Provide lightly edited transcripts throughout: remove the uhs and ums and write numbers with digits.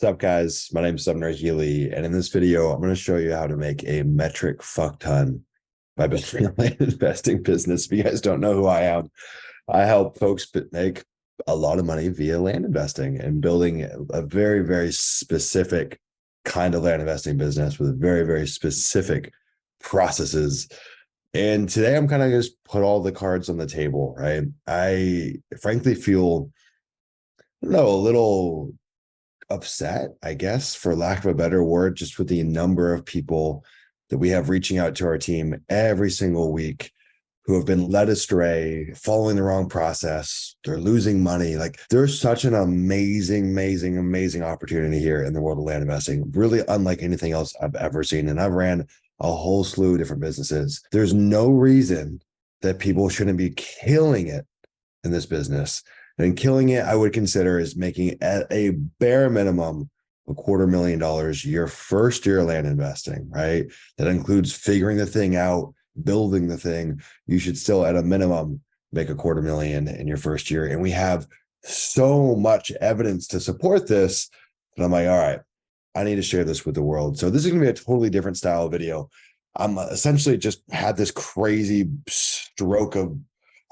What's up, guys? My name is Sumner Healey, and in this video, I'm going to show you how to make a metric fuck ton by building a land investing business. If you guys don't know who I am, I help folks make a lot of money via land investing and building a very, very specific kind of land investing business with very, very specific processes. And today, I'm kind of just put all the cards on the table, right? I frankly feel, I don't know, a little upset, I guess, for lack of a better word, just with the number of people that we have reaching out to our team every single week who have been led astray, following the wrong process. They're losing money. Like, there's such an amazing opportunity here in the world of land investing, really unlike anything else I've ever seen. And I've ran a whole slew of different businesses. There's no reason that people shouldn't be killing it in this business. And killing it, I would consider, is making at a bare minimum $250,000 your first year land investing, right? That includes figuring the thing out, building the thing. You should still, at a minimum, make $250,000 in your first year. And we have so much evidence to support this that I'm like, all right, I need to share this with the world. So this is going to be a totally different style of video. I'm essentially just had this crazy stroke of,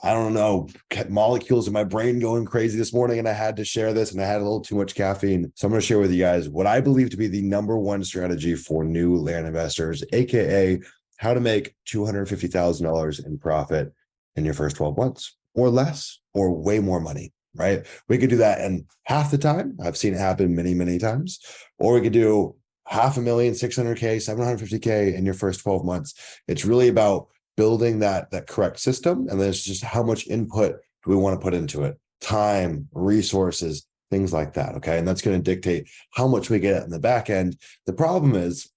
I don't know, molecules in my brain going crazy this morning, and I had to share this, and I had a little too much caffeine. So I'm going to share with you guys what I believe to be the number one strategy for new land investors, AKA how to make $250,000 in profit in your first 12 months or less, or way more money, right? We could do that in half the time. I've seen it happen many times. Or we could do $500,000, $600K, $750K in your first 12 months. It's really about building that correct system. And then it's just how much input do we want to put into it? Time, resources, things like that. Okay. And that's going to dictate how much we get in the back end. The problem is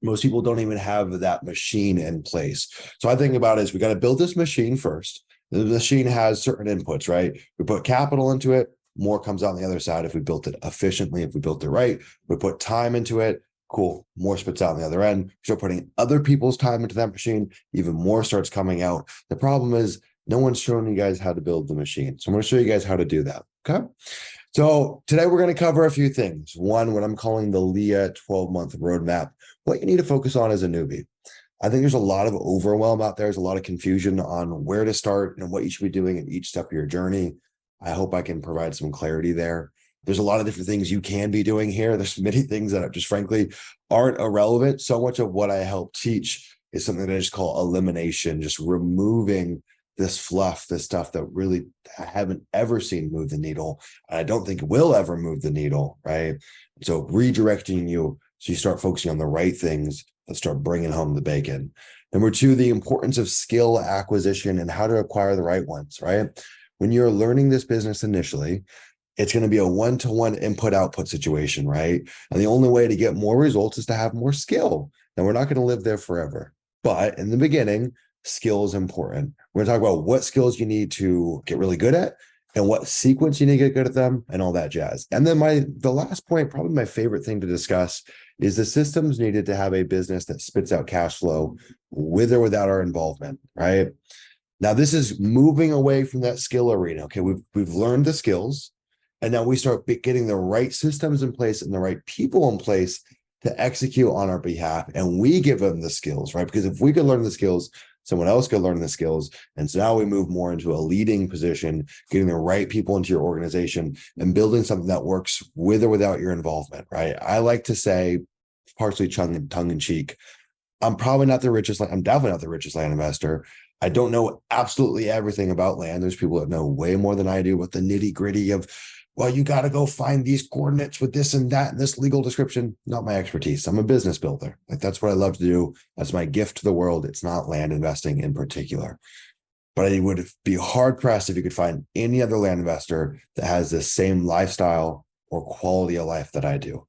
most people don't even have that machine in place. So I think about it is we got to build this machine first. The machine has certain inputs, right? We put capital into it, more comes out on the other side if we built it efficiently, if we built it right. We put time into it. Cool, more spits out on the other end. We start putting other people's time into that machine, even more starts coming out. The problem is no one's showing you guys how to build the machine. So I'm going to show you guys how to do that. Okay. So today we're going to cover a few things. One, what I'm calling the LEA 12-month roadmap, what you need to focus on as a newbie. I think there's a lot of overwhelm out there. There's a lot of confusion on where to start and what you should be doing in each step of your journey. I hope I can provide some clarity there. There's a lot of different things you can be doing here. There's many things that just frankly aren't irrelevant. So much of what I help teach is something that I just call elimination, just removing this fluff, this stuff that really I haven't ever seen move the needle. And I don't think will ever move the needle, right? So redirecting you so you start focusing on the right things that start bringing home the bacon. Number two, the importance of skill acquisition and how to acquire the right ones, right? When you're learning this business initially, it's going to be a one-to-one input-output situation, right? And the only way to get more results is to have more skill. And we're not going to live there forever. But in the beginning, skill is important. We're going to talk about what skills you need to get really good at and what sequence you need to get good at them and all that jazz. And then the last point, probably my favorite thing to discuss, is the systems needed to have a business that spits out cash flow with or without our involvement, right? Now, this is moving away from that skill arena. Okay, we've learned the skills. And now we start getting the right systems in place and the right people in place to execute on our behalf. And we give them the skills, right? Because if we could learn the skills, someone else could learn the skills. And so now we move more into a leading position, getting the right people into your organization and building something that works with or without your involvement, right? I like to say, partially tongue in cheek, I'm definitely not the richest land investor. I don't know absolutely everything about land. There's people that know way more than I do with the nitty gritty of, well, you got to go find these coordinates with this and that and this legal description. Not my expertise. I'm a business builder. Like, that's what I love to do. That's my gift to the world. It's not land investing in particular. But I would be hard pressed if you could find any other land investor that has the same lifestyle or quality of life that I do.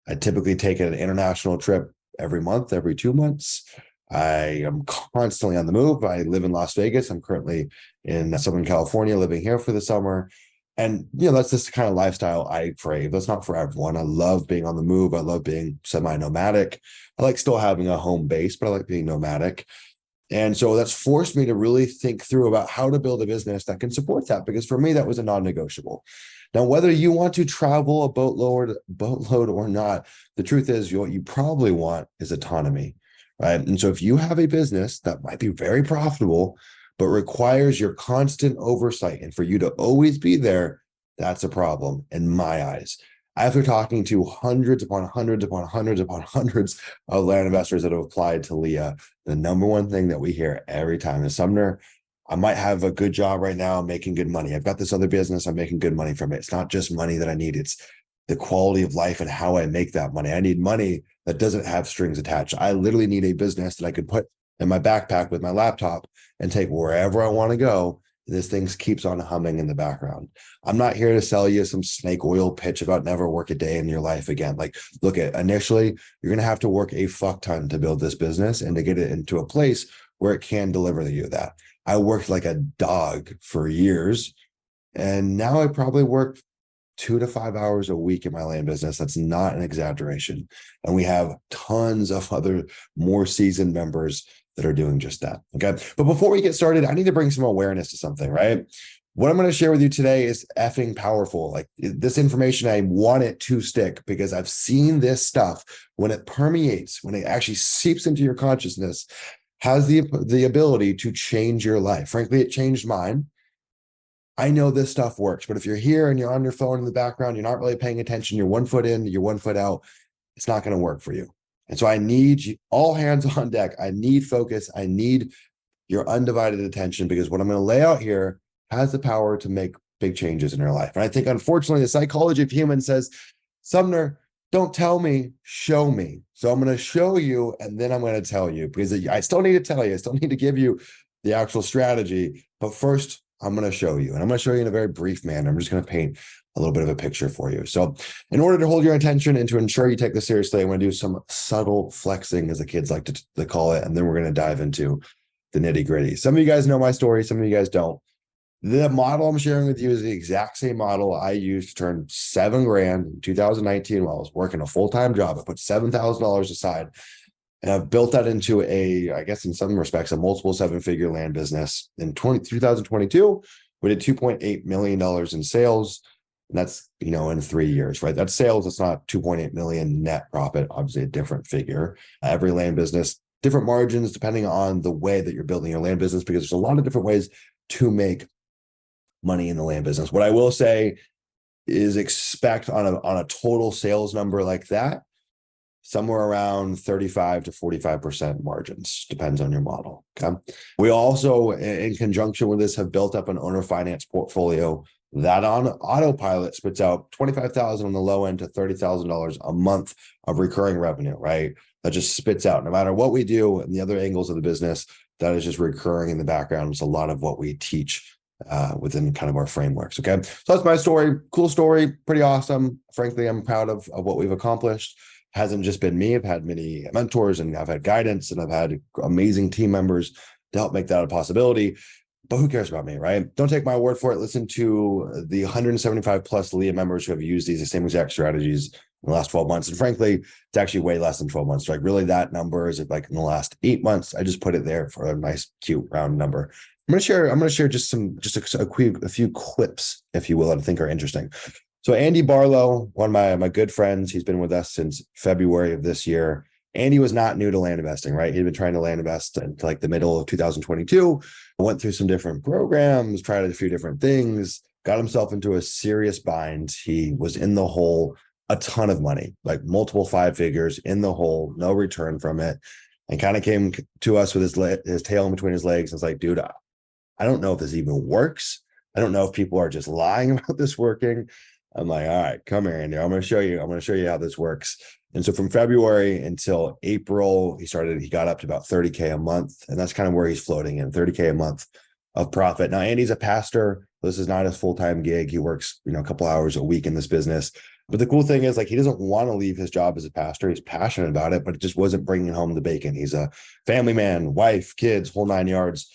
I typically take an international trip every month, every 2 months. I am constantly on the move. I live in Las Vegas. I'm currently in Southern California, living here for the summer. And, that's just the kind of lifestyle I crave. That's not for everyone. I love being on the move. I love being semi-nomadic. I like still having a home base, but I like being nomadic. And so that's forced me to really think through about how to build a business that can support that. Because for me, that was a non-negotiable. Now, whether you want to travel a boatload or not, the truth is what you probably want is autonomy, right? And so if you have a business that might be very profitable, but requires your constant oversight and for you to always be there, that's a problem in my eyes. After talking to hundreds upon hundreds upon hundreds upon hundreds of land investors that have applied to Leah, the number one thing that we hear every time is, Sumner, I might have a good job right now, I'm making good money. I've got this other business, I'm making good money from it. It's not just money that I need, it's the quality of life and how I make that money. I need money that doesn't have strings attached. I literally need a business that I could put in my backpack with my laptop and take wherever I want to go. This thing keeps on humming in the background. I'm not here to sell you some snake oil pitch about never work a day in your life again. Like, look at initially, you're going to have to work a fuck ton to build this business and to get it into a place where it can deliver you that. I worked like a dog for years, and now I probably work 2 to 5 hours a week in my land business. That's not an exaggeration. And we have tons of other more seasoned members that are doing just that. Okay. But before we get started, I need to bring some awareness to something, right? What I'm going to share with you today is effing powerful. Like, this information, I want it to stick because I've seen this stuff when it permeates, when it actually seeps into your consciousness, has the ability to change your life. Frankly, it changed mine. I know this stuff works, but if you're here and you're on your phone in the background, you're not really paying attention, you're 1 foot in, you're 1 foot out, it's not going to work for you. And so I need you, all hands on deck. I need focus. I need your undivided attention, because what I'm going to lay out here has the power to make big changes in your life. And I think, unfortunately, the psychology of humans says, Sumner, don't tell me, show me. So I'm going to show you, and then I'm going to tell you, because I still need to tell you, I still need to give you the actual strategy. But first, I'm going to show you, and I'm going to show you in a very brief manner. I'm just going to paint a little bit of a picture for you. So in order to hold your attention and to ensure you take this seriously, I'm going to do some subtle flexing, as the kids like to call it. And then we're going to dive into the nitty gritty. Some of you guys know my story. Some of you guys don't. The model I'm sharing with you is the exact same model I used to turn $7,000 in 2019 while I was working a full-time job. I put $7,000 aside, and I've built that into I guess in some respects, a multiple 7-figure land business. In 2022, we did $2.8 million in sales. And that's, in 3 years, right? That's sales. It's not 2.8 million net profit, obviously a different figure. Every land business, different margins, depending on the way that you're building your land business, because there's a lot of different ways to make money in the land business. What I will say is expect on a total sales number like that, somewhere around 35 to 45% margins, depends on your model. Okay. We also, in conjunction with this, have built up an owner finance portfolio that on autopilot spits out $25,000 on the low end to $30,000 a month of recurring revenue, right? That just spits out no matter what we do and the other angles of the business, that is just recurring in the background. It's a lot of what we teach within kind of our frameworks. Okay. So that's my story. Cool story. Pretty awesome. Frankly, I'm proud of what we've accomplished. Hasn't just been me. I've had many mentors, and I've had guidance, and I've had amazing team members to help make that a possibility. But who cares about me, right? Don't take my word for it. Listen to the 175 plus Leah members who have used the same exact strategies in the last 12 months. And frankly, it's actually way less than 12 months. Like, really, that number is like in the last 8 months. I just put it there for a nice, cute round number. I'm going to share just a few clips, if you will, that I think are interesting. So Andy Barlow, one of my good friends, he's been with us since February of this year. Andy was not new to land investing, right? He'd been trying to land invest until like the middle of 2022, went through some different programs, tried a few different things, got himself into a serious bind. He was in the hole, a ton of money, like multiple 5 figures in the hole, no return from it, and kind of came to us with his tail in between his legs. And it's like, dude, I don't know if this even works. I don't know if people are just lying about this working. I'm like, all right, come here, Andy. I'm going to show you how this works. And so from February until April, he got up to about 30K a month. And that's kind of where he's floating in, 30K a month of profit. Now, Andy's a pastor. This is not his full-time gig. He works, a couple hours a week in this business. But the cool thing is, like, he doesn't want to leave his job as a pastor. He's passionate about it, but it just wasn't bringing home the bacon. He's a family man, wife, kids, whole 9 yards.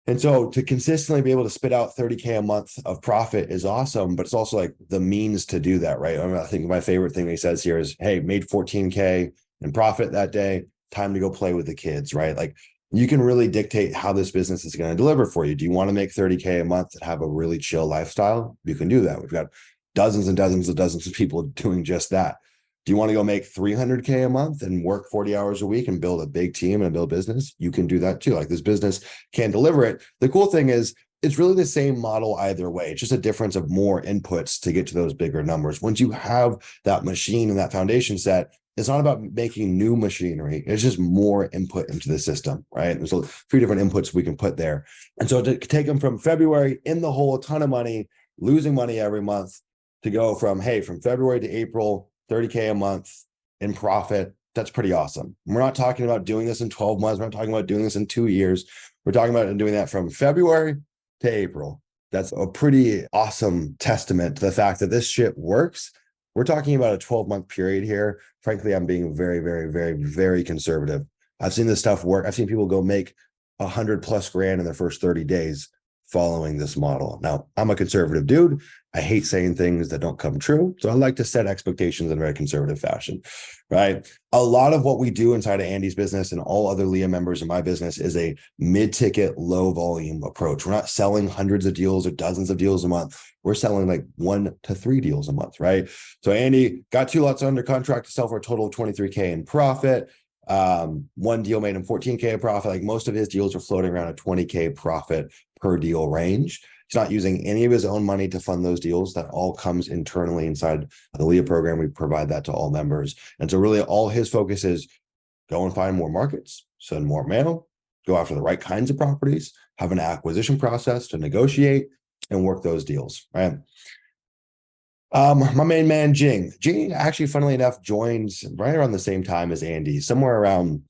And so to consistently be able to spit out 30K a month of profit is awesome, but it's also like the means to do that, right? I think my favorite thing he says here is, hey, made 14K in profit that day, time to go play with the kids, right? Like, you can really dictate how this business is going to deliver for you. Do you want to make 30K a month and have a really chill lifestyle? You can do that. We've got dozens and dozens of people doing just that. Do you want to go make 300K a month and work 40 hours a week and build a big team and build business? You can do that too. Like, this business can deliver it. The cool thing is, it's really the same model either way. It's just a difference of more inputs to get to those bigger numbers. Once you have that machine and that foundation set, it's not about making new machinery. It's just more input into the system, right? There's 3 different inputs we can put there. And so to take them from February in the hole, a ton of money, losing money every month, to go from, hey, from February to April, 30K a month in profit, that's pretty awesome. We're not talking about doing this in 12 months. We're not talking about doing this in 2 years. We're talking about doing that from February to April. That's a pretty awesome testament to the fact that this shit works. We're talking about a 12-month period here. Frankly, I'm being very, very, very, very conservative. I've seen this stuff work. I've seen people go make 100+ grand in their first 30 days following this model. Now, I'm a conservative dude. I hate saying things that don't come true. So I like to set expectations in a very conservative fashion, right? A lot of what we do inside of Andy's business and all other Leah members in my business is a mid-ticket, low volume approach. We're not selling hundreds of deals or dozens of deals a month. We're selling like 1 to 3 deals a month, right? So Andy got 2 lots under contract to sell for a total of 23K in profit. 1 deal made him 14K of profit. Like, most of his deals are floating around a 20K profit per deal range. He's not using any of his own money to fund those deals. That all comes internally inside the Leah program. We provide that to all members. And so really all his focus is go and find more markets, send more mail, go after the right kinds of properties, have an acquisition process to negotiate and work those deals, right? My main man, Jing. Jing actually, funnily enough, joins right around the same time as Andy, somewhere around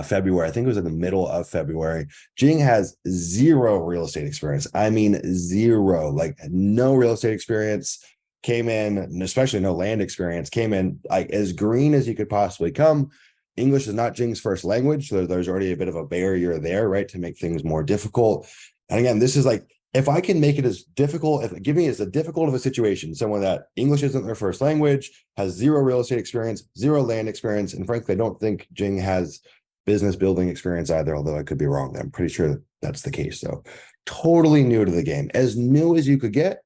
February. I think it was in the middle of February. Jing has 0 real estate experience. I mean, 0, like no real estate experience. Came in, and especially no land experience, came in like as green as you could possibly come. English is not Jing's first language, so there's already a bit of a barrier there, right, to make things more difficult. And again, this is like, if I can make it as difficult, give me as difficult of a situation, someone that English isn't their first language, has 0 real estate experience, 0 land experience, and frankly, I don't think Jing has business building experience either, although I could be wrong. I'm pretty sure that's the case, though. Totally new to the game, as new as you could get.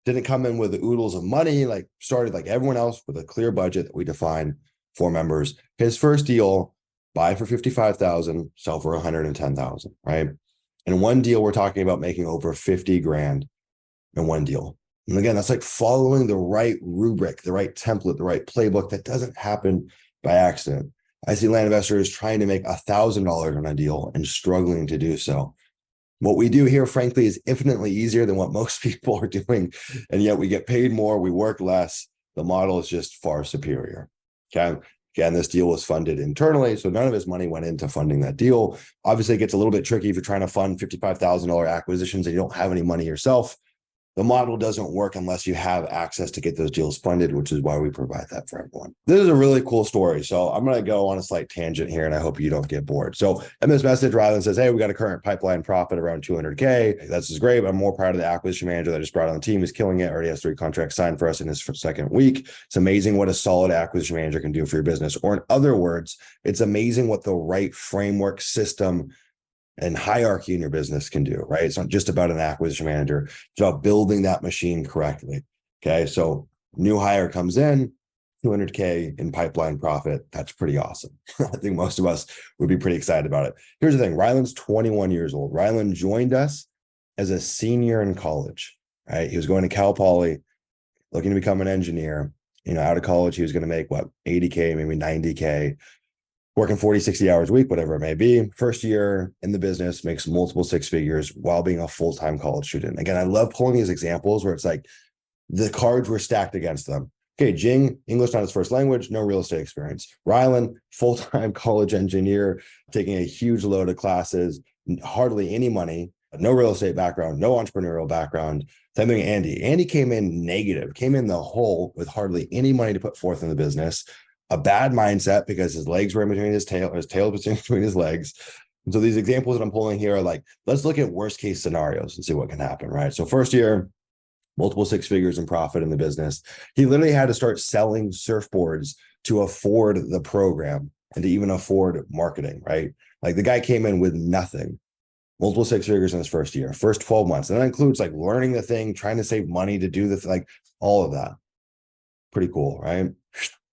Didn't come in with the oodles of money, like started like everyone else with a clear budget that we define for members. His first deal, buy for 55,000, sell for 110,000, right? In 1 deal, we're talking about making over 50 grand in 1 deal. And again, that's like following the right rubric, the right template, the right playbook. That doesn't happen by accident. I see land investors trying to make $1,000 on a deal and struggling to do so. What we do here, frankly, is infinitely easier than what most people are doing. And yet we get paid more, we work less. The model is just far superior. Okay. Again, this deal was funded internally, so none of his money went into funding that deal. Obviously, it gets a little bit tricky if you're trying to fund $55,000 acquisitions and you don't have any money yourself. The model doesn't work unless you have access to get those deals funded, which is why we provide that for everyone. This is a really cool story. So I'm going to go on a slight tangent here, and I hope you don't get bored. So in this message, Rylan says, hey, we got a current pipeline profit around 200K. That's great. I'm more proud of the acquisition manager that I just brought on the team. He's killing it. Already has 3 contracts signed for us in his second week. It's amazing what a solid acquisition manager can do for your business. Or in other words, it's amazing what the right framework, system, and hierarchy in your business can do, right? It's not just about an acquisition manager. It's about building that machine correctly. Okay. So new hire comes in, 200K in pipeline profit. That's pretty awesome. I think most of us would be pretty excited about it. Here's the thing. Rylan's 21 years old. Rylan joined us as a senior in college, right? He was going to Cal Poly, looking to become an engineer. Out of college, he was going to make 80K, maybe 90K. Working 40, 60 hours a week, whatever it may be. First year in the business, makes multiple 6 figures while being a full-time college student. Again, I love pulling these examples where it's like the cards were stacked against them. Okay, Jing, English not his first language, no real estate experience. Rylan, full-time college engineer, taking a huge load of classes, hardly any money, no real estate background, no entrepreneurial background. Same thing, Andy. Andy came in negative, came in the hole with hardly any money to put forth in the business. A bad mindset because his legs were in between his tail was in between his legs. And so these examples that I'm pulling here are like, let's look at worst case scenarios and see what can happen, right? So first year, multiple 6 figures in profit in the business. He literally had to start selling surfboards to afford the program. and to even afford marketing, right? Like the guy came in with nothing, multiple six figures in his first year, first 12 months. And that includes like learning the thing, trying to save money to do the like all of that. Pretty cool, right?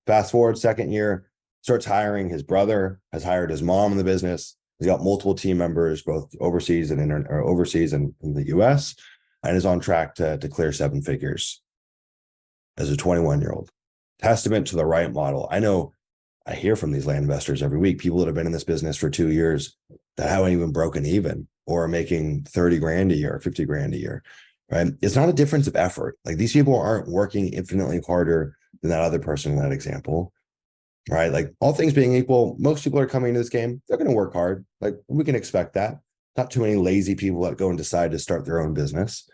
Fast forward, second year, starts hiring. His brother has hired his mom in the business. He's got multiple team members, both overseas and overseas and in the US, and is on track to clear seven figures as a 21-year-old. Testament to the right model. I know I hear from these land investors every week, people that have been in this business for 2 years that haven't even broken even or are making 30 grand a year, 50 grand a year, right? It's not a difference of effort. Like these people aren't working infinitely harder than that other person in that example, right? Like all things being equal, most people are coming into this game, they're going to work hard. Like we can expect that. Not too many lazy people that go and decide to start their own business,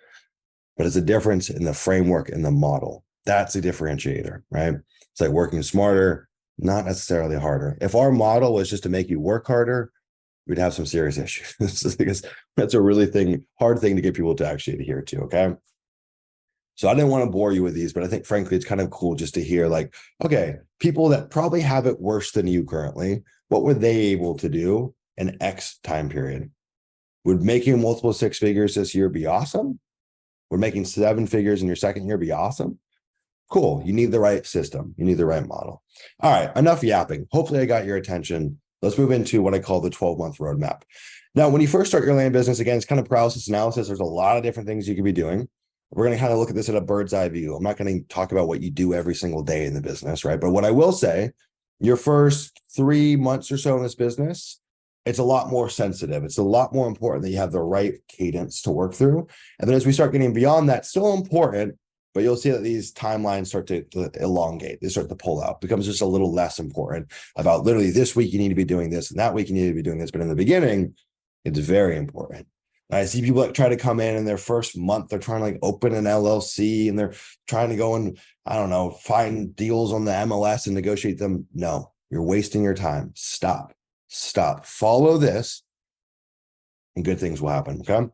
but it's a difference in the framework and the model. That's a differentiator, right? It's like working smarter, not necessarily harder. If our model was just to make you work harder, we'd have some serious issues because that's a really hard thing to get people to actually adhere to, okay? So I didn't want to bore you with these, but I think frankly, it's kind of cool just to hear like, okay, people that probably have it worse than you currently, what were they able to do in X time period? Would making multiple six figures this year be awesome? Would making seven figures in your second year be awesome? Cool. You need the right system. You need the right model. All right. Enough yapping. Hopefully I got your attention. Let's move into what I call the 12-month roadmap. Now, when you first start your land business, again, it's kind of paralysis analysis. There's a lot of different things you could be doing. We're going to kind of look at this at a bird's eye view. I'm not going to talk about what you do every single day in the business, right? But what I will say, your first 3 months or so in this business, it's a lot more sensitive. It's a lot more important that you have the right cadence to work through. And then as we start getting beyond that, still important, but you'll see that these timelines start to elongate. They start to pull out. It becomes just a little less important about literally this week you need to be doing this and that week you need to be doing this. But in the beginning, it's very important. I see people that try to come in their first month, they're trying to like open an LLC and they're trying to go and, I don't know, find deals on the MLS and negotiate them. No, you're wasting your time. Stop. Follow this and good things will happen, okay?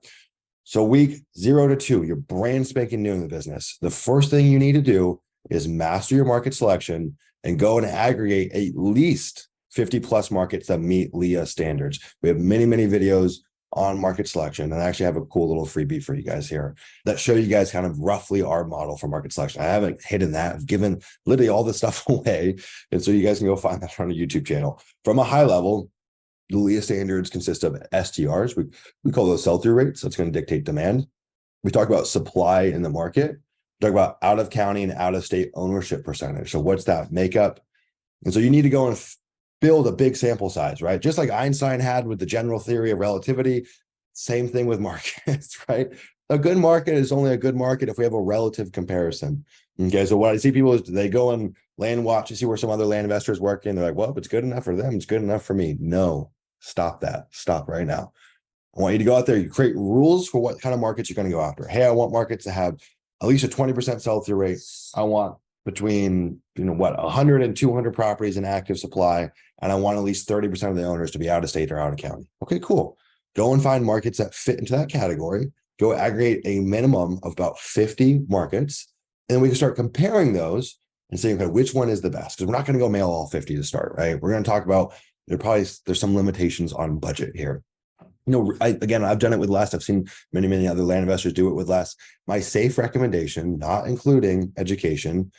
So week 0 to 2, you're brand spanking new in the business. The first thing you need to do is master your market selection and go and aggregate at least 50 plus markets that meet LEA standards. We have many, many videos on market selection, and I actually have a cool little freebie for you guys here that show you guys kind of roughly our model for market selection. I haven't hidden that. I've given literally all this stuff away, and so you guys can go find that on a YouTube channel. From a high level, the LEA standards consist of STRs. We call those sell-through rates. That's going to dictate demand. We talk about supply in the market. We talk about out-of-county and out-of-state ownership percentage. So what's that makeup? And so you need to go and build a big sample size, right? Just like Einstein had with the general theory of relativity, same thing with markets, right? A good market is only a good market if we have a relative comparison. Okay, so what I see people is they go and land watch, you see where some other land investors work in, they're like, well, if it's good enough for them, it's good enough for me. No, stop that. Stop right now. I want you to go out there, you create rules for what kind of markets you're going to go after. Hey, I want markets to have at least a 20% sell-through rate. I want between 100 and 200 properties in active supply, and I want at least 30% of the owners to be out of state or out of county. Okay, cool. Go and find markets that fit into that category. Go aggregate a minimum of about 50 markets, and then we can start comparing those and saying, okay, which one is the best? Because we're not going to go mail all 50 to start, right? We're going to talk about there's some limitations on budget here. I've done it with less. I've seen many, many other land investors do it with less. My safe recommendation, not including education,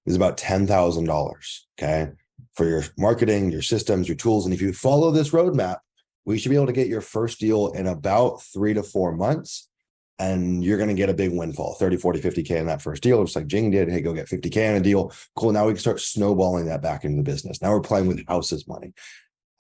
is about $10,000, okay? For your marketing, your systems, your tools. And if you follow this roadmap, we should be able to get your first deal in about 3 to 4 months. And you're going to get a big windfall, 30, 40, 50K in that first deal, just like Jing did. Hey, go get 50K in a deal. Cool. Now we can start snowballing that back into the business. Now we're playing with houses money.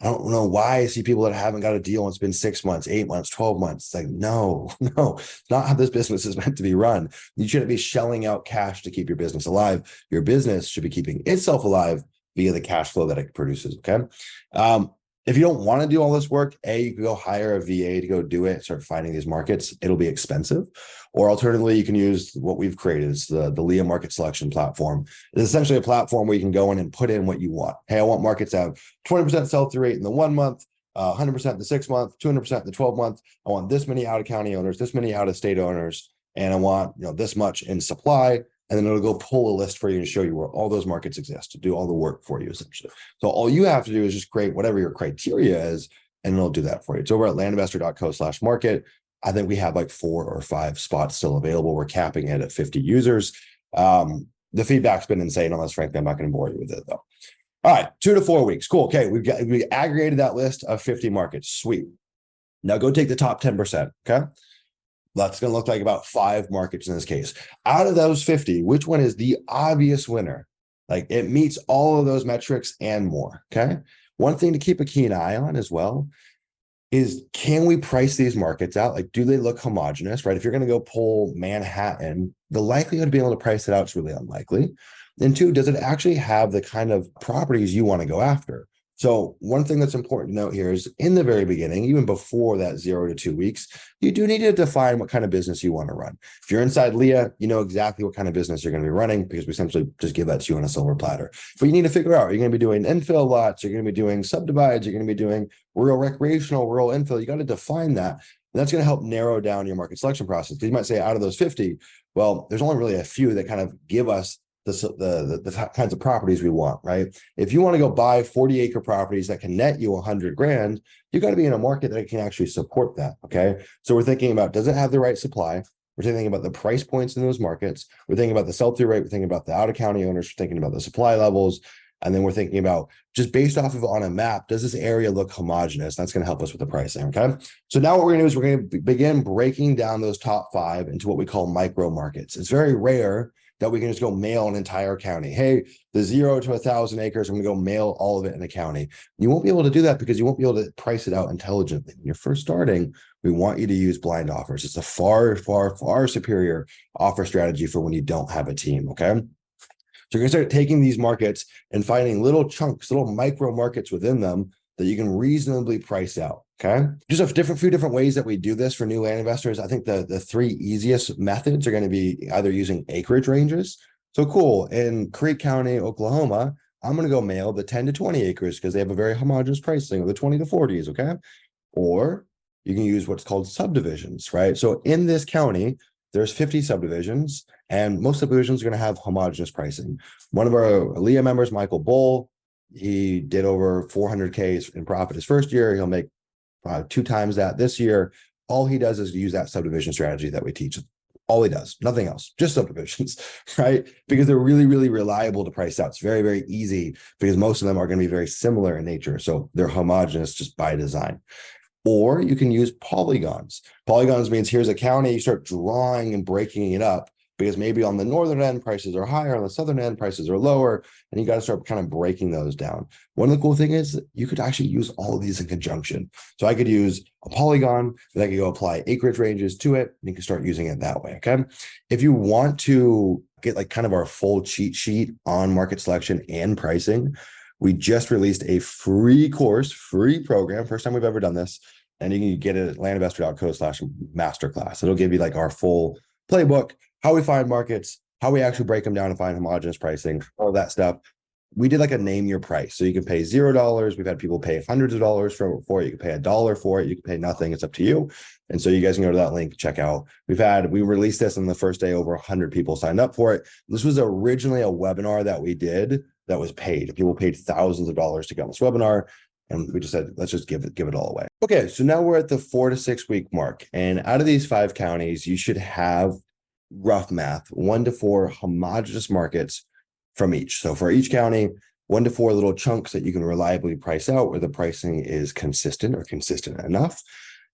I don't know why I see people that haven't got a deal and it's been 6 months, 8 months, 12 months. It's like, no, it's not how this business is meant to be run. You shouldn't be shelling out cash to keep your business alive. Your business should be keeping itself alive via the cash flow that it produces, okay? If you don't want to do all this work, you can go hire a VA to go do it, start finding these markets. It'll be expensive. Or alternatively, you can use what we've created. It's the LEA market selection platform. It's essentially a platform where you can go in and put in what you want. Hey, I want markets to have 20% sell-through rate in the 1 month, 100% in the 6 month, 200% in the 12 month. I want this many out-of-county owners, this many out-of-state owners, and I want this much in supply. and then it'll go pull a list for you and show you where all those markets exist to do all the work for you, essentially. So all you have to do is just create whatever your criteria is, and it'll do that for you. It's over at landinvestor.co/market. I think we have like 4 or 5 spots still available. We're capping it at 50 users. The feedback's been insane on this. Frankly, I'm not going to bore you with it though. All right, 2 to 4 weeks. Cool. Okay, we aggregated that list of 50 markets. Sweet. Now go take the top 10%. Okay. That's going to look like about 5 markets in this case. Out of those 50, which one is the obvious winner? Like it meets all of those metrics and more. Okay. One thing to keep a keen eye on as well is, can we price these markets out? Like, do they look homogenous, right? If you're going to go pull Manhattan, the likelihood of being able to price it out is really unlikely. And 2, does it actually have the kind of properties you want to go after? So one thing that's important to note here is in the very beginning, even before that 0 to 2 weeks, you do need to define what kind of business you want to run. If you're inside Leah, you know exactly what kind of business you're going to be running because we essentially just give that to you on a silver platter. But you need to figure out, you're going to be doing infill lots, you're going to be doing subdivides, you're going to be doing rural recreational, rural infill. You got to define that. And that's going to help narrow down your market selection process. Because you might say out of those 50, well, there's only really a few that kind of give us the kinds of properties we want, right? If you want to go buy 40-acre properties that can net you 100 grand, you got to be in a market that can actually support that. Okay. So we're thinking about, does it have the right supply? We're thinking about the price points in those markets. We're thinking about the sell-through rate. We're thinking about the out-of-county owners. We're thinking about the supply levels. And then we're thinking about, just based off of on a map, does this area look homogenous? That's going to help us with the pricing. Okay. So now what we're going to do is we're going to begin breaking down those top 5 into what we call micro markets. It's very rare that we can just go mail an entire county. Hey, the 0 to 1,000 acres, I'm going to go mail all of it in a county. You won't be able to do that because you won't be able to price it out intelligently. When you're first starting, we want you to use blind offers. It's a far, far, far superior offer strategy for when you don't have a team, okay? So you're going to start taking these markets and finding little chunks, little micro markets within them that you can reasonably price out. Okay. Just a few different ways that we do this for new land investors. I think the 3 easiest methods are going to be either using acreage ranges. So cool. In Creek County, Oklahoma, I'm going to go mail the 10 to 20 acres because they have a very homogeneous pricing of the 20 to 40s. Okay. Or you can use what's called subdivisions, right? So in this county, there's 50 subdivisions and most subdivisions are going to have homogeneous pricing. One of our Leah members, Michael Bull, he did over 400K in profit his first year. He'll make 2 times that this year. All he does is use that subdivision strategy that we teach. All he does, nothing else, just subdivisions, right? Because they're really, really reliable to price out. It's very, very easy because most of them are going to be very similar in nature. So they're homogeneous just by design. Or you can use polygons. Polygons means here's a county, you start drawing and breaking it up because maybe on the northern end prices are higher, on the southern end prices are lower, and you got to start kind of breaking those down. One of the cool things is you could actually use all of these in conjunction. So I could use a polygon, but I could go apply acreage ranges to it, and you can start using it that way, okay? If you want to get like kind of our full cheat sheet on market selection and pricing, we just released a free course, free program, first time we've ever done this, and you can get it at landinvestor.co/masterclass. It'll give you like our full playbook, how we find markets, how we actually break them down and find homogeneous pricing, all that stuff. We did like a name your price. So you can pay $0. We've had people pay hundreds of dollars for it. You can pay $1 for it. You can pay nothing. It's up to you. And so you guys can go to that link, check out. We released this on the first day, over 100 people signed up for it. This was originally a webinar that we did that was paid. People paid thousands of dollars to get on this webinar. And we just said, let's just give it all away. Okay, so now we're at the 4 to 6 week mark. And out of these 5 counties, you should have, rough math, 1 to 4 homogeneous markets from each. So for each county, 1 to 4 little chunks that you can reliably price out where the pricing is consistent or consistent enough.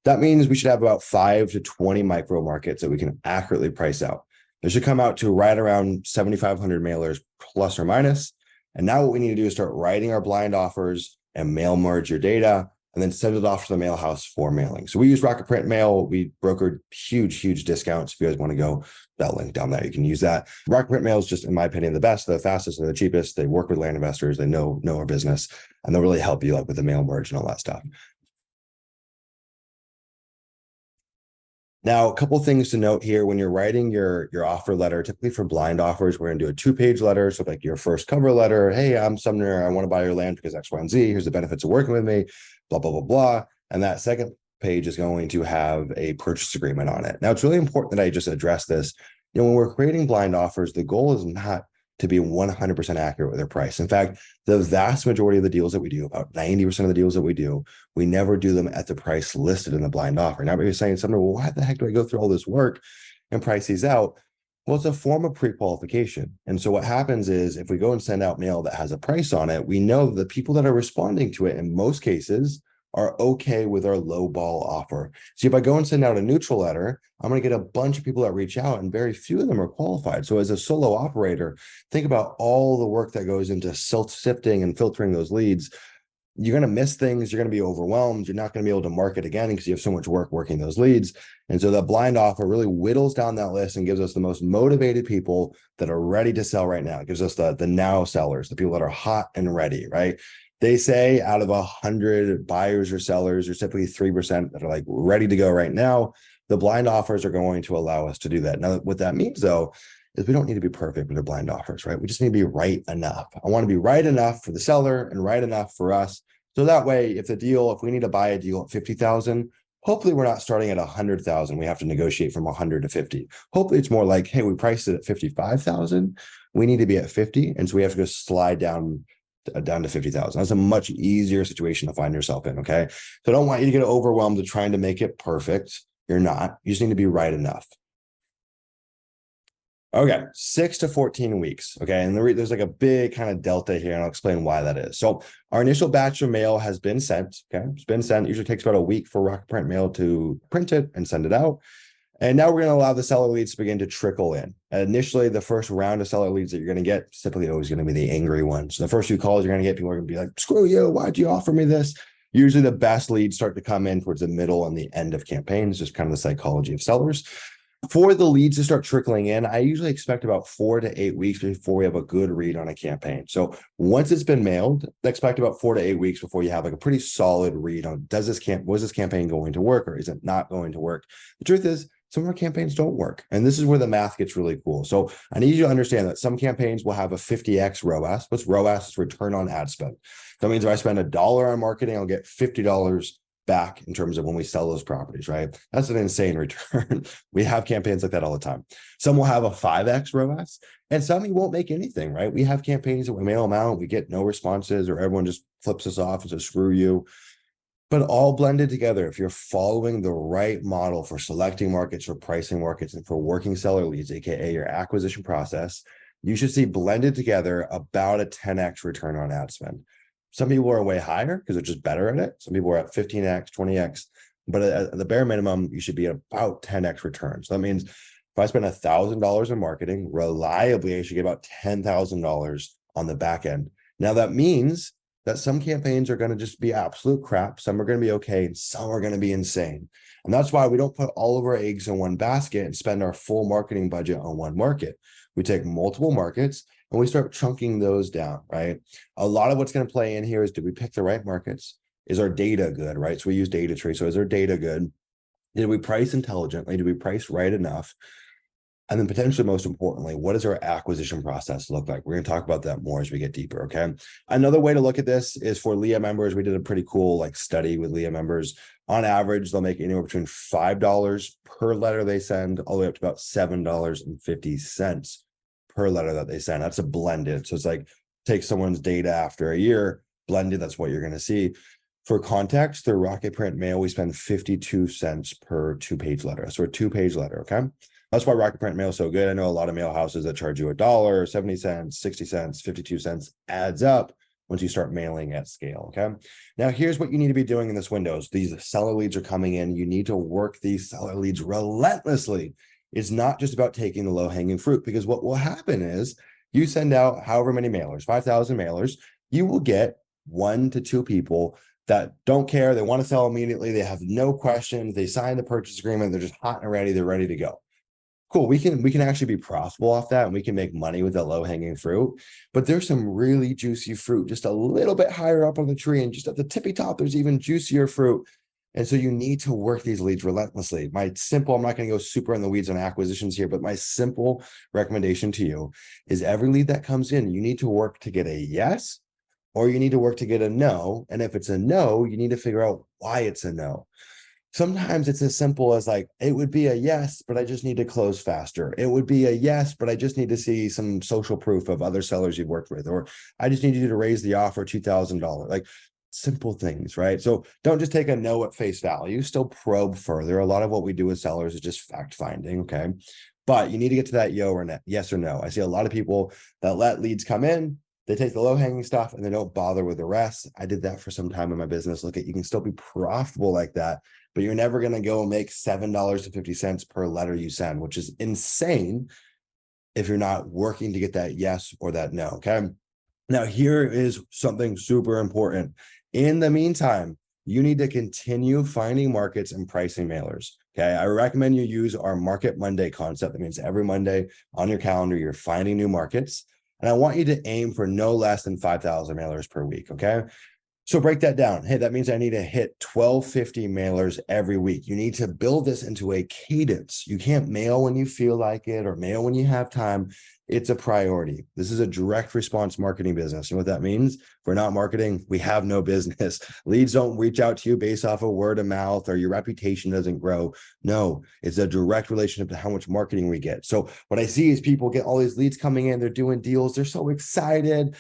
That means we should have about 5 to 20 micro markets that we can accurately price out. It should come out to right around 7,500 mailers plus or minus. And now what we need to do is start writing our blind offers and mail merge your data, and then send it off to the mail house for mailing. So we use Rocket Print Mail. We brokered huge discounts. If you guys want to go, that link down there, you can use that. Rocket Print Mail is just, in my opinion, the best, the fastest, and the cheapest. They work with land investors. They know our business, and they'll really help you like with the mail merge and all that stuff. Now, a couple of things to note here when you're writing your offer letter. Typically for blind offers, we're going to do a 2-page letter. So like your first cover letter, hey, I'm Sumner, I want to buy your land because X, Y, and Z. Here's the benefits of working with me, blah, blah, blah, blah. And that second page is going to have a purchase agreement on it. Now, it's really important that I just address this. When we're creating blind offers, the goal is not to be 100% accurate with their price. In fact, the vast majority of the deals that we do, about 90% of the deals that we do, we never do them at the price listed in the blind offer. Now, you're saying something, well, why the heck do I go through all this work and price these out? Well, it's a form of pre-qualification. And so what happens is if we go and send out mail that has a price on it, we know the people that are responding to it in most cases are okay with our low ball offer. See, if I go and send out a neutral letter, I'm going to get a bunch of people that reach out and very few of them are qualified. So as a solo operator, think about all the work that goes into self-sifting and filtering those leads. You're going to miss things. You're going to be overwhelmed. You're not going to be able to market again because you have so much work working those leads. And so the blind offer really whittles down that list and gives us the most motivated people that are ready to sell right now. It gives us the now sellers, the people that are hot and ready, right? They say out of 100 buyers or sellers, there's typically 3% that are like ready to go right now. The blind offers are going to allow us to do that. Now, what that means though, is we don't need to be perfect with our blind offers, right? We just need to be right enough. I want to be right enough for the seller and right enough for us. So that way, if we need to buy a deal at 50,000, hopefully we're not starting at 100,000. We have to negotiate from 100 to 50. Hopefully it's more like, hey, we priced it at 55,000. We need to be at 50. And so we have to go slide down to 50,000. That's a much easier situation to find yourself in. Okay. So I don't want you to get overwhelmed with trying to make it perfect. You're not. You just need to be right enough. Okay, 6 to 14 weeks. Okay, and there's like a big kind of delta here, and I'll explain why that is. So our initial batch of mail has been sent. Okay, it's been sent. It usually takes about a week for Rocket Print Mail to print it and send it out. And now we're going to allow the seller leads to begin to trickle in. Initially, the first round of seller leads that you're going to get is typically always going to be the angry ones. So the first few calls you're going to get, people are going to be like, screw you, why'd you offer me this? Usually the best leads start to come in towards the middle and the end of campaigns, just kind of the psychology of sellers. For the leads to start trickling in, I usually expect about 4 to 8 weeks before we have a good read on a campaign. So once it's been mailed, expect about 4 to 8 weeks before you have like a pretty solid read on was this campaign going to work or is it not going to work? The truth is, some of our campaigns don't work. And this is where the math gets really cool. So I need you to understand that some campaigns will have a 50x ROAS. What's ROAS? Is return on ad spend. That means if I spend $1 on marketing, I'll get $50 back in terms of when we sell those properties, right? That's an insane return. We have campaigns like that all the time. Some will have a 5x ROAS and some you won't make anything, right? We have campaigns that we mail them out, we get no responses or everyone just flips us off and says, screw you. But all blended together, if you're following the right model for selecting markets, for pricing markets, and for working seller leads, AKA your acquisition process, you should see blended together about a 10x return on ad spend. Some people are way higher because they're just better at it. Some people are at 15x, 20x, but at the bare minimum, you should be at about 10x return. So that means if I spend $1,000 in marketing, reliably, I should get about $10,000 on the back end. Now that means that some campaigns are going to just be absolute crap. Some are going to be okay, and some are going to be insane. And that's why we don't put all of our eggs in one basket and spend our full marketing budget on one market. We take multiple markets and we start chunking those down, right? A lot of what's going to play in here is, did we pick the right markets? Is our data good, right? So we use data tree. So is our data good? Did we price intelligently? Did we price right enough? And then potentially most importantly, what does our acquisition process look like? We're going to talk about that more as we get deeper, okay? Another way to look at this is for Leah members. We did a pretty cool study with Leah members. On average, they'll make anywhere between $5 per letter they send, all the way up to about $7.50 per letter that they send. That's a blended. So it's like, take someone's data after a year, blended, that's what you're going to see. For context, through Rocket Print Mail, we spend 52 cents per 2-page letter. So a 2-page letter, okay? That's why Rocket Print Mail is so good. I know a lot of mail houses that charge you $1, 70 cents, 60 cents, 52 cents adds up once you start mailing at scale, okay? Now, here's what you need to be doing in this window. These seller leads are coming in. You need to work these seller leads relentlessly. It's not just about taking the low-hanging fruit, because what will happen is you send out however many mailers, 5,000 mailers, you will get 1 to 2 people that don't care. They want to sell immediately. They have no questions. They sign the purchase agreement. They're just hot and ready. They're ready to go. Cool. We can actually be profitable off that, and we can make money with that low-hanging fruit. But there's some really juicy fruit just a little bit higher up on the tree, and just at the tippy top, there's even juicier fruit. And so you need to work these leads relentlessly. I'm not going to go super in the weeds on acquisitions here, but my simple recommendation to you is every lead that comes in, you need to work to get a yes, or you need to work to get a no. And if it's a no, you need to figure out why it's a no. Sometimes it's as simple as like, it would be a yes, but I just need to close faster. It would be a yes, but I just need to see some social proof of other sellers you've worked with, or I just need you to raise the offer $2,000. Like simple things, right? So don't just take a no at face value, still probe further. A lot of what we do with sellers is just fact finding, okay? But you need to get to that yes or no. I see a lot of people that let leads come in, they take the low hanging stuff and they don't bother with the rest. I did that for some time in my business. Look, at you can still be profitable like that, but you're never going to go make $7.50 per letter you send, which is insane if you're not working to get that yes or that no. Okay. Now, here is something super important. In the meantime, you need to continue finding markets and pricing mailers. Okay. I recommend you use our Market Monday concept. That means every Monday on your calendar, you're finding new markets. And I want you to aim for no less than 5,000 mailers per week. Okay. So break that down. Hey, that means I need to hit 1,250 mailers every week. You need to build this into a cadence. You can't mail when you feel like it or mail when you have time. It's a priority. This is a direct response marketing business. And what that means, if we're not marketing, we have no business. Leads don't reach out to you based off of word of mouth or your reputation doesn't grow. No, it's a direct relationship to how much marketing we get. So what I see is people get all these leads coming in, they're doing deals, they're so excited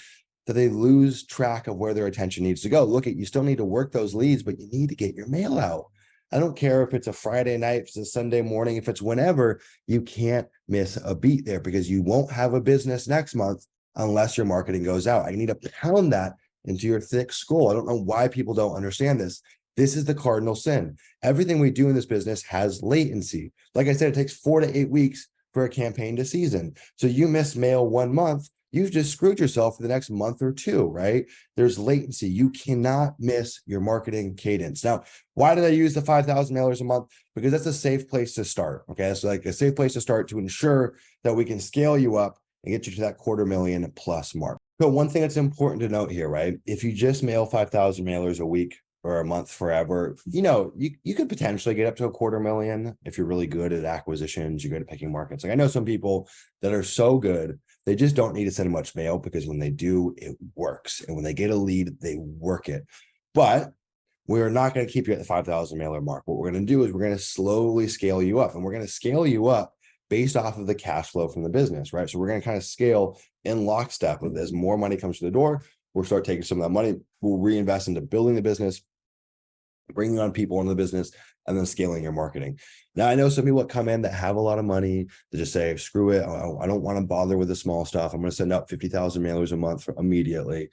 that they lose track of where their attention needs to go. Look, you still need to work those leads, but you need to get your mail out. I don't care if it's a Friday night, if it's a Sunday morning, if it's whenever, you can't miss a beat there because you won't have a business next month unless your marketing goes out. I need to pound that into your thick skull. I don't know why people don't understand this. This is the cardinal sin. Everything we do in this business has latency. Like I said, it takes 4 to 8 weeks for a campaign to season. So you miss mail 1 month, you've just screwed yourself for the next month or two, right? There's latency. You cannot miss your marketing cadence. Now, why did I use the 5,000 mailers a month? Because that's a safe place to start. Okay. So like a safe place to start to ensure that we can scale you up and get you to that 250,000 plus mark. So one thing that's important to note here, right? If you just mail 5,000 mailers a week or a month forever, you could potentially get up to 250,000 if you're really good at acquisitions, you're good at picking markets. Like I know some people that are so good, they just don't need to send much mail because when they do, it works. And when they get a lead, they work it. But we're not going to keep you at the 5,000 mailer mark. What we're going to do is we're going to slowly scale you up, and we're going to scale you up based off of the cash flow from the business, right? So we're going to kind of scale in lockstep with as more money comes to the door, we'll start taking some of that money, we'll reinvest into building the business, bringing on people into the business, and then scaling your marketing. Now, I know some people that come in that have a lot of money to just say, screw it. I don't want to bother with the small stuff. I'm going to send out 50,000 mailers a month immediately.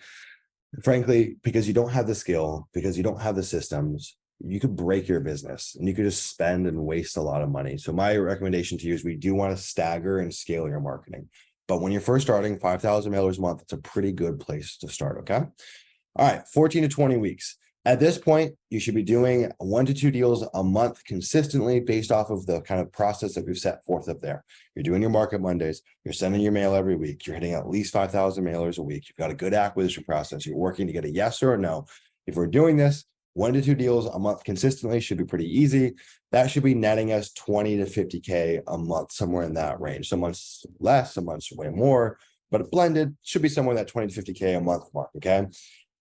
Frankly, because you don't have the skill, because you don't have the systems, you could break your business and you could just spend and waste a lot of money. So my recommendation to you is we do want to stagger and scale your marketing. But when you're first starting, 5,000 mailers a month, it's a pretty good place to start, okay? All right, 14 to 20 weeks. At this point, you should be doing 1 to 2 deals a month consistently based off of the kind of process that we've set forth up there. You're doing your Market Mondays. You're sending your mail every week. You're hitting at least 5,000 mailers a week. You've got a good acquisition process. You're working to get a yes or a no. If we're doing this, 1 to 2 deals a month consistently should be pretty easy. That should be netting us 20 to 50K a month, somewhere in that range. Some months less, some months way more, but blended should be somewhere in that 20 to 50K a month mark, okay?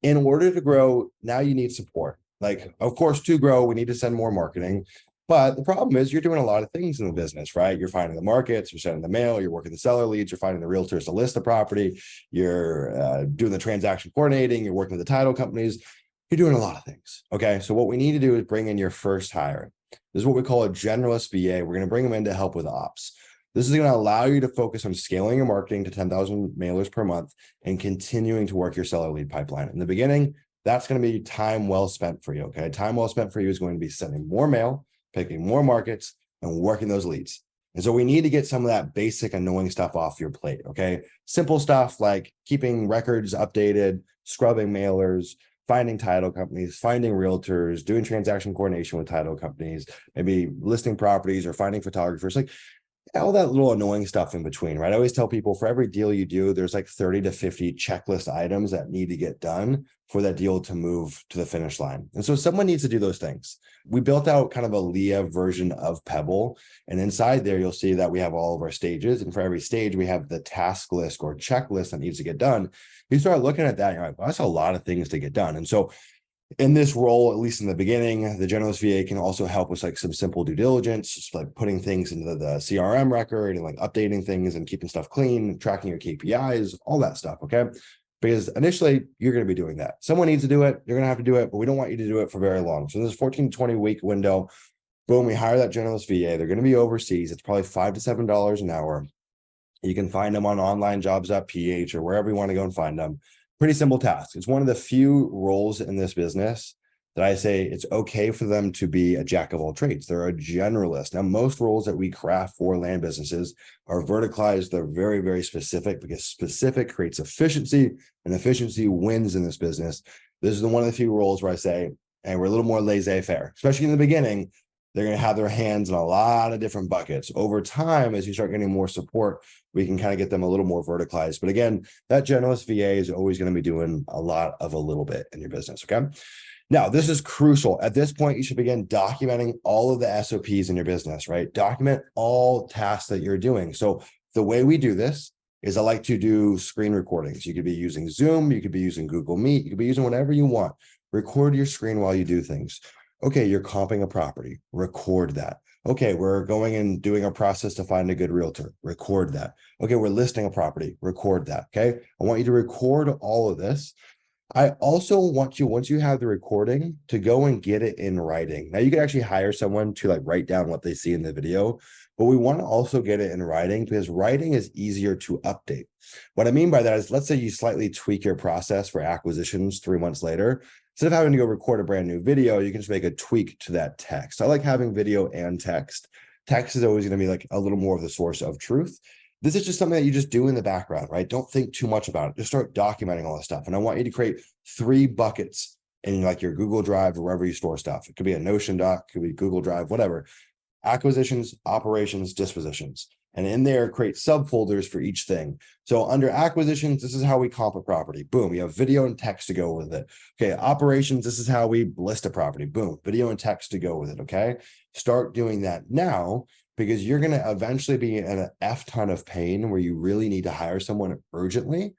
In order to grow, now you need support. Like, of course, to grow, we need to send more marketing. But the problem is you're doing a lot of things in the business, right? You're finding the markets, you're sending the mail, you're working the seller leads, you're finding the realtors to list the property, you're doing the transaction coordinating, you're working with the title companies. You're doing a lot of things, okay? So what we need to do is bring in your first hire. This is what we call a generalist VA. We're going to bring them in to help with ops. This is going to allow you to focus on scaling your marketing to 10,000 mailers per month and continuing to work your seller lead pipeline. In the beginning, that's going to be time well spent for you, okay? Time well spent for you is going to be sending more mail, picking more markets, and working those leads. And so we need to get some of that basic annoying stuff off your plate, okay? Simple stuff like keeping records updated, scrubbing mailers, finding title companies, finding realtors, doing transaction coordination with title companies, maybe listing properties or finding photographers, like all that little annoying stuff in between, right? I always tell people for every deal you do, there's like 30 to 50 checklist items that need to get done for that deal to move to the finish line. And so someone needs to do those things. We built out kind of a Leah version of Pebble. And inside there, you'll see that we have all of our stages. And for every stage, we have the task list or checklist that needs to get done. You start looking at that, and you're like, well, that's a lot of things to get done. And so In this role, at least in the beginning, the generalist VA can also help with like some simple due diligence, just like putting things into the CRM record and like updating things and keeping stuff clean, tracking your KPIs, all that stuff. Okay. Because initially you're going to be doing that. Someone needs to do it. You're going to have to do it, but we don't want you to do it for very long. So this 14 to 20 week window, boom, we hire that generalist VA. They're going to be overseas. It's probably $5 to $7 an hour. You can find them on onlinejobs.ph or wherever you want to go and find them. Pretty simple task. It's one of the few roles in this business that I say it's okay for them to be a jack of all trades. They're a generalist. Now, most roles that we craft for land businesses are verticalized. They're very, very specific because specific creates efficiency and efficiency wins in this business. This is one of the few roles where I say, and we're a little more laissez-faire, especially in the beginning. They're going to have their hands in a lot of different buckets. Over time, as you start getting more support, we can kind of get them a little more verticalized. But again, that generalist VA is always going to be doing a lot of a little bit in your business, okay? Now, this is crucial. At this point, you should begin documenting all of the SOPs in your business, right? Document all tasks that you're doing. So the way we do this is I like to do screen recordings. You could be using Zoom, you could be using Google Meet, you could be using whatever you want. Record your screen while you do things. Okay, you're comping a property, record that. Okay, we're going and doing a process to find a good realtor, record that. Okay, we're listing a property, record that, okay? I want you to record all of this. I also want you, once you have the recording, to go and get it in writing. Now, you can actually hire someone to like write down what they see in the video, but we want to also get it in writing because writing is easier to update. What I mean by that is, let's say you slightly tweak your process for acquisitions 3 months later. Instead of having to go record a brand new video, you can just make a tweak to that text. I like having video and text. Text is always going to be like a little more of the source of truth. This is just something that you just do in the background, right? Don't think too much about it. Just start documenting all this stuff. And I want you to create 3 buckets in like your Google Drive or wherever you store stuff. It could be a Notion doc, it could be Google Drive, whatever. Acquisitions, operations, dispositions. And in there, create subfolders for each thing. So under acquisitions, this is how we comp a property. Boom, you have video and text to go with it. Okay, operations, this is how we list a property. Boom, video and text to go with it, okay? Start doing that now because you're going to eventually be in an F ton of pain where you really need to hire someone urgently.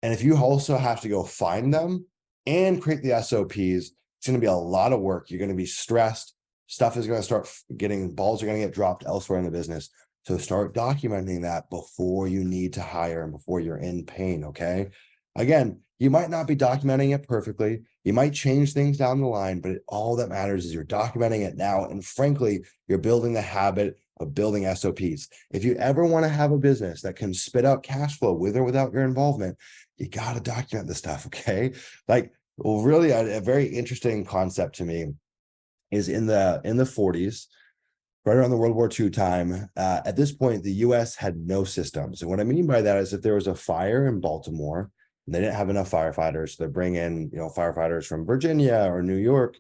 And if you also have to go find them and create the SOPs, it's going to be a lot of work. You're going to be stressed. Stuff is going to start getting, balls are going to get dropped elsewhere in the business. So start documenting that before you need to hire and before you're in pain, okay? Again, you might not be documenting it perfectly. You might change things down the line, but all that matters is you're documenting it now. And frankly, you're building the habit of building SOPs. If you ever want to have a business that can spit out cash flow with or without your involvement, you got to document this stuff, okay? Like, well, really a very interesting concept to me is in the 40s, right around the World War II time. At this point, the US had no systems. And what I mean by that is if there was a fire in Baltimore and they didn't have enough firefighters, so they bring in, firefighters from Virginia or New York,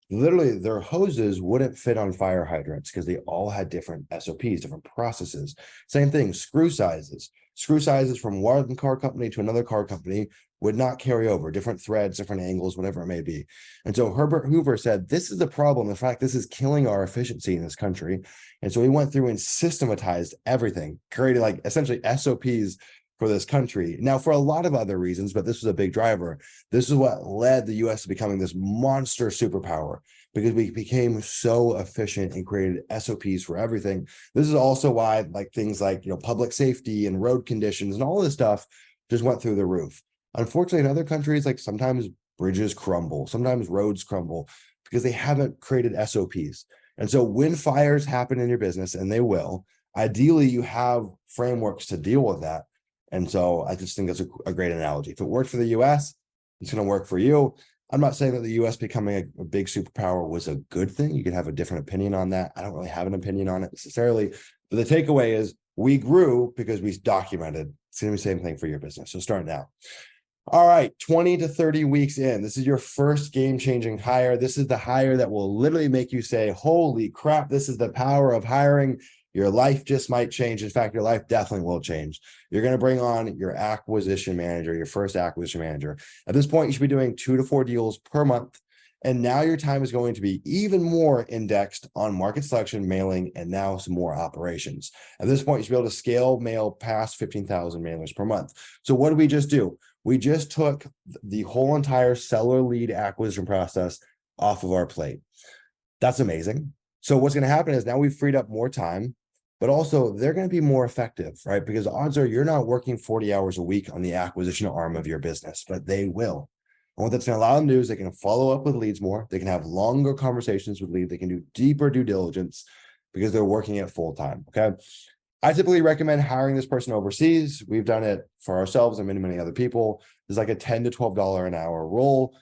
literally their hoses wouldn't fit on fire hydrants because they all had different SOPs, different processes. Same thing, screw sizes. Screw sizes from one car company to another car company would not carry over, different threads, different angles, whatever it may be. And so Herbert Hoover said, this is the problem. In fact, this is killing our efficiency in this country. And so he went through and systematized everything, created like essentially SOPs for this country. Now, for a lot of other reasons, but this was a big driver. This is what led the US to becoming this monster superpower because we became so efficient and created SOPs for everything. This is also why like things like, public safety and road conditions and all this stuff just went through the roof. Unfortunately, in other countries, like sometimes bridges crumble, sometimes roads crumble because they haven't created SOPs. And so when fires happen in your business, and they will, ideally you have frameworks to deal with that. And so I just think that's a great analogy. If it worked for the US, it's going to work for you. I'm not saying that the US becoming a big superpower was a good thing. You could have a different opinion on that. I don't really have an opinion on it necessarily. But the takeaway is we grew because we documented. It's going to be the same thing for your business. So start now. All right, 20 to 30 weeks in, this is your first game-changing hire. This is the hire that will literally make you say, holy crap, this is the power of hiring. Your life just might change. In fact, your life definitely will change. You're going to bring on your acquisition manager, your first acquisition manager. At this point, you should be doing 2 to 4 deals per month. And now your time is going to be even more indexed on market selection, mailing, and now some more operations. At this point, you should be able to scale mail past 15,000 mailers per month. So what did we just do? We just took the whole entire seller lead acquisition process off of our plate. That's amazing. So what's going to happen is now we've freed up more time, but also they're going to be more effective, right? Because odds are you're not working 40 hours a week on the acquisition arm of your business, but they will. And what that's going to allow them to do is they can follow up with leads more. They can have longer conversations with leads. They can do deeper due diligence because they're working it full time. Okay. I typically recommend hiring this person overseas. We've done it for ourselves and many, many other people. There's like a $10 to $12 an hour role.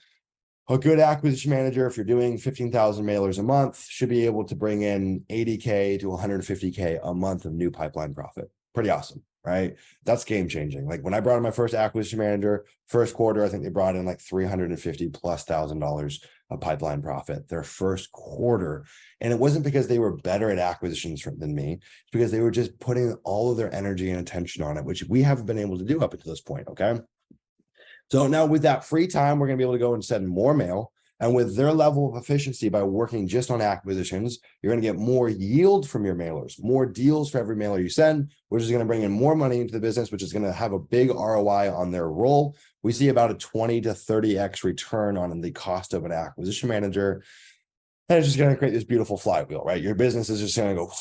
A good acquisition manager, if you're doing 15,000 mailers a month, should be able to bring in 80K to 150K a month of new pipeline profit. Pretty awesome, right? That's game changing. Like when I brought in my first acquisition manager, first quarter, I think they brought in like $350,000+ of pipeline profit their first quarter. And it wasn't because they were better at acquisitions than me. It's because they were just putting all of their energy and attention on it, which we haven't been able to do up until this point, okay? So now with that free time, we're going to be able to go and send more mail. And with their level of efficiency by working just on acquisitions, you're going to get more yield from your mailers, more deals for every mailer you send, which is going to bring in more money into the business, which is going to have a big ROI on their role. We see about a 20 to 30x return on the cost of an acquisition manager. And it's just going to create this beautiful flywheel, right? Your business is just going to go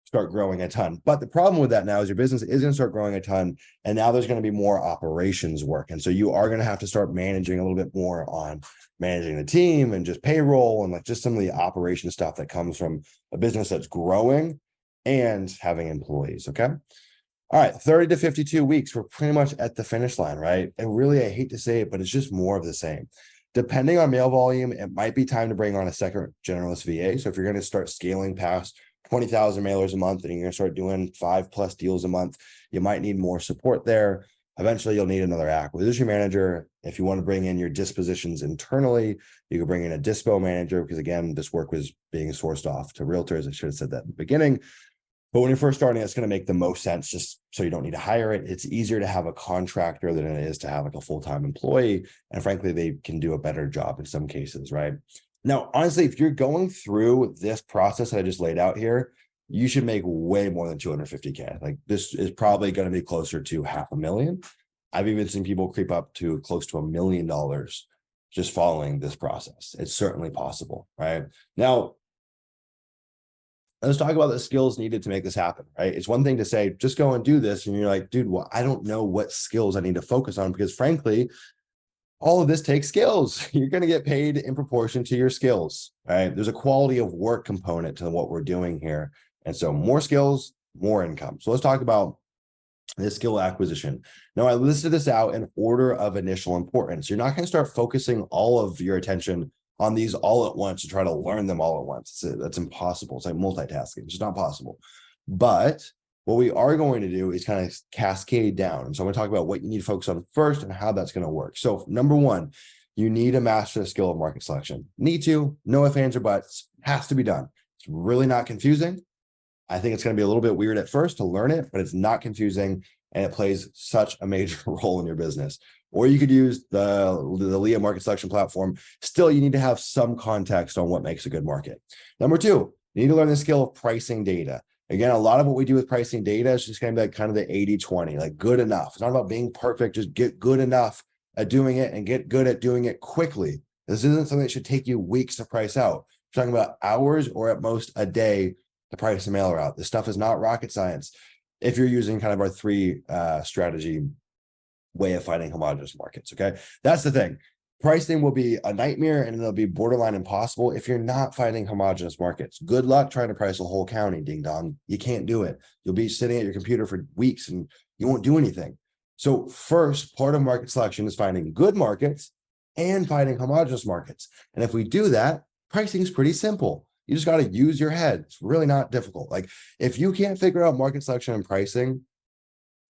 start growing a ton. But the problem with that now is your business is going to start growing a ton. And now there's going to be more operations work. And so you are going to have to start managing a little bit more on managing the team and just payroll and like just some of the operation stuff that comes from a business that's growing and having employees. Okay. All right. 30 to 52 weeks. We're pretty much at the finish line, right? And really, I hate to say it, but it's just more of the same. Depending on mail volume, it might be time to bring on a second generalist VA. So if you're going to start scaling past 20,000 mailers a month and you're going to start doing 5+ deals a month, you might need more support there. Eventually, you'll need another acquisition manager. If you want to bring in your dispositions internally, you could bring in a dispo manager because, again, this work was being sourced off to realtors. I should have said that in the beginning. But when you're first starting, it's going to make the most sense just so you don't need to hire it. It's easier to have a contractor than it is to have like a full-time employee. And frankly, they can do a better job in some cases, right? Now, honestly, if you're going through this process that I just laid out here, you should make way more than 250K. Like this is probably going to be closer to $500,000. I've even seen people creep up to close to $1 million just following this process. It's certainly possible, right? Now, let's talk about the skills needed to make this happen, right? It's one thing to say, just go and do this. And you're like, dude, well, I don't know what skills I need to focus on because frankly, all of this takes skills. You're going to get paid in proportion to your skills, right? There's a quality of work component to what we're doing here. And so more skills, more income. So let's talk about this skill acquisition. Now, I listed this out in order of initial importance. You're not going to start focusing all of your attention on these all at once to try to learn them all at once. That's impossible. It's like multitasking. It's just not possible. But what we are going to do is kind of cascade down. And so I'm going to talk about what you need to focus on first and how that's going to work. So number one, you need to master the skill of market selection. Need to, no ifs, ands, or buts, has to be done. It's really not confusing. I think it's going to be a little bit weird at first to learn it, but it's not confusing and it plays such a major role in your business. Or you could use the Leah market selection platform. Still, you need to have some context on what makes a good market. Number two, you need to learn the skill of pricing data. Again, a lot of what we do with pricing data is just going to be like kind of the 80-20, like good enough. It's not about being perfect, just get good enough at doing it and get good at doing it quickly. This isn't something that should take you weeks to price out. We're talking about hours or at most a day to price a mailer out. This stuff is not rocket science. If you're using kind of our three strategy way of finding homogenous markets, okay? That's the thing. Pricing will be a nightmare and it'll be borderline impossible if you're not finding homogenous markets. Good luck trying to price a whole county, ding dong. You can't do it. You'll be sitting at your computer for weeks and you won't do anything. So first, part of market selection is finding good markets and finding homogenous markets. And if we do that, pricing is pretty simple. You just got to use your head. It's really not difficult. Like if you can't figure out market selection and pricing,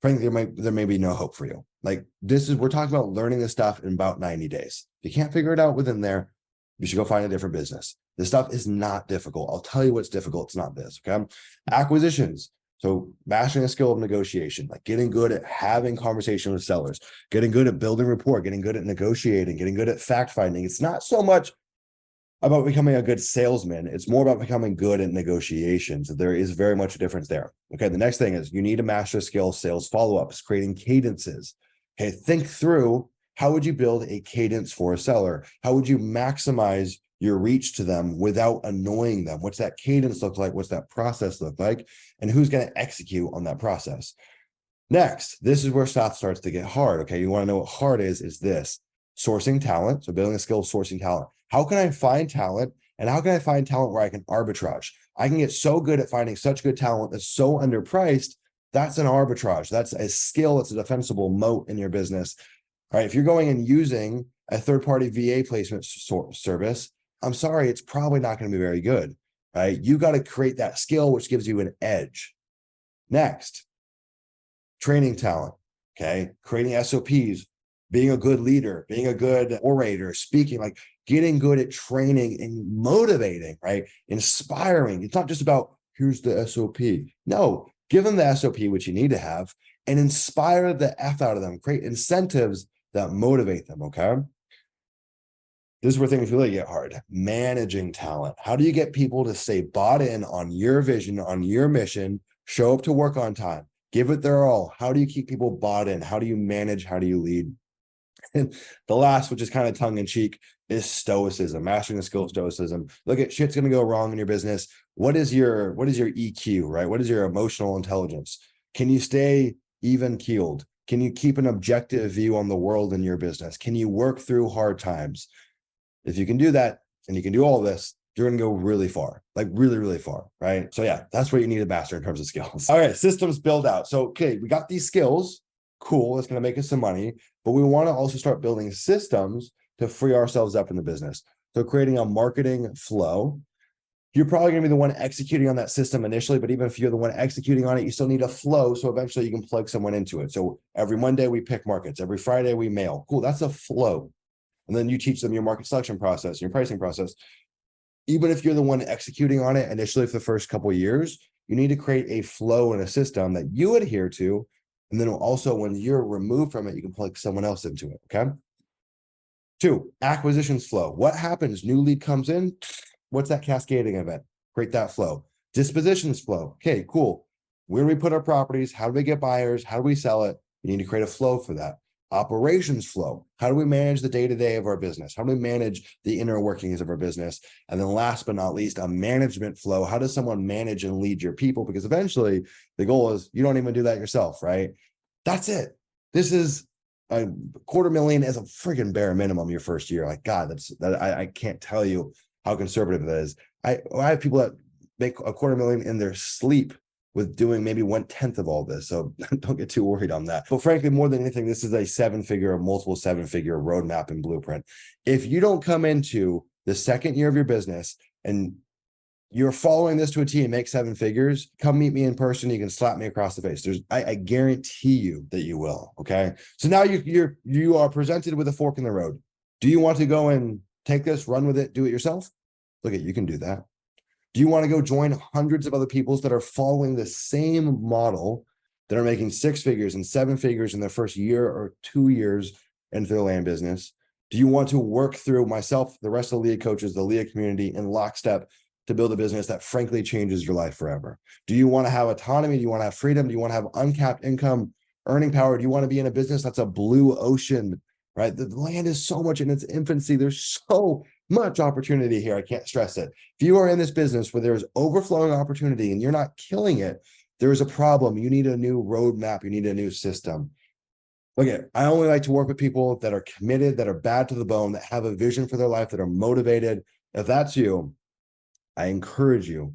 frankly, there may be no hope for you. Like we're talking about learning this stuff in about 90 days. If you can't figure it out within there, you should go find a different business. This stuff is not difficult. I'll tell you what's difficult. It's not this, okay? Acquisitions. So mastering the skill of negotiation, like getting good at having conversation with sellers, getting good at building rapport, getting good at negotiating, getting good at fact finding. It's not so much about becoming a good salesman. It's more about becoming good at negotiations. There is very much a difference there. Okay. The next thing is you need to master skill sales follow-ups, creating cadences. Okay. Think through How would you build a cadence for a seller? How would you maximize your reach to them without annoying them? What's that cadence look like? What's that process look like? And who's going to execute on that process? Next, this is where stuff starts to get hard. Okay. You want to know what hard is this: sourcing talent. So building a skill of sourcing talent. How can I find talent? And how can I find talent where I can arbitrage? I can get so good at finding such good talent that's so underpriced. That's an arbitrage. That's a skill. It's a defensible moat in your business. All right. If you're going and using a third-party VA placement service, I'm sorry, it's probably not going to be very good. Right. You got to create that skill, which gives you an edge. Next, training talent. Okay. Creating SOPs, being a good leader, being a good orator, speaking, like getting good at training and motivating, right? Inspiring. It's not just about here's the SOP. No, give them the SOP, which you need to have, and inspire the F out of them. Create incentives that motivate them. Okay. This is where things really get hard. Managing talent. How do you get people to stay bought in on your vision, on your mission, show up to work on time, give it their all? How do you keep people bought in? How do you manage? How do you lead? And the last, which is kind of tongue in cheek, is stoicism, mastering the skill of stoicism. Look at shit's going to go wrong in your business. What is your EQ, right? What is your emotional intelligence? Can you stay even keeled? Can you keep an objective view on the world in your business? Can you work through hard times? If you can do that and you can do all this, you're going to go really far, like really, really far, right? So yeah, that's what you need to master in terms of skills. All right, systems build out. So, okay, we got these skills. Cool, it's going to make us some money, but we want to also start building systems to free ourselves up in the business. So creating a marketing flow. You're probably going to be the one executing on that system initially, but even if you're the one executing on it, you still need a flow. So eventually you can plug someone into it. So every Monday we pick markets, every Friday we mail. Cool, that's a flow. And then you teach them your market selection process, your pricing process. Even if you're the one executing on it initially for the first couple of years, you need to create a flow and a system that you adhere to. And then also when you're removed from it, you can plug someone else into it. Okay. 2, acquisitions flow. What happens? New lead comes in. What's that cascading event? Create that flow. Dispositions flow. Okay, cool. Where do we put our properties? How do we get buyers? How do we sell it? You need to create a flow for that. Operations flow. How do we manage the day-to-day of our business? How do we manage the inner workings of our business? And then last but not least, a management flow. How does someone manage and lead your people? Because eventually the goal is you don't even do that yourself, right? That's it. This is a $250,000 as a friggin' bare minimum your first year. Like, God, I can't tell you how conservative that is. I have people that make a $250,000 in their sleep with doing maybe 1/10 of all this. So don't get too worried on that. But frankly, more than anything, this is a multiple seven-figure roadmap and blueprint. If you don't come into the second year of your business and you're following this to a T and make 7 figures, come meet me in person. You can slap me across the face. I guarantee you that you will. Okay. So now you are presented with a fork in the road. Do you want to go and take this, run with it, do it yourself? Look at, you can do that. Do you want to go join hundreds of other people that are following the same model that are making 6 figures and 7 figures in their first year or 2 years into their land business? Do you want to work through myself, the rest of the Leah coaches, the Leah community in lockstep to build a business that frankly changes your life forever? Do you want to have autonomy? Do you want to have freedom? Do you want to have uncapped income, earning power? Do you want to be in a business that's a blue ocean, right? The land is so much in its infancy. There's so much opportunity here. I can't stress it. If you are in this business where there's overflowing opportunity and you're not killing it, there is a problem. You need a new roadmap. You need a new system. Look at, I only like to work with people that are committed, that are bad to the bone, that have a vision for their life, that are motivated. If that's you, I encourage you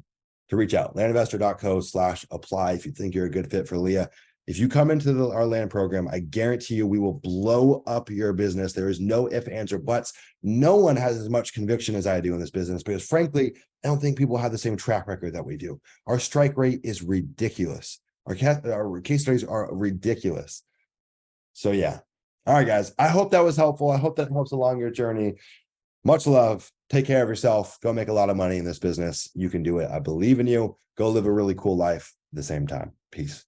to reach out, landinvestor.co/apply if you think you're a good fit for Leah. If you come into our land program, I guarantee you we will blow up your business. There is no ifs, ands, or buts. No one has as much conviction as I do in this business because frankly, I don't think people have the same track record that we do. Our strike rate is ridiculous. Our case studies are ridiculous. So yeah. All right, guys. I hope that was helpful. I hope that helps along your journey. Much love. Take care of yourself. Go make a lot of money in this business. You can do it. I believe in you. Go live a really cool life at the same time. Peace.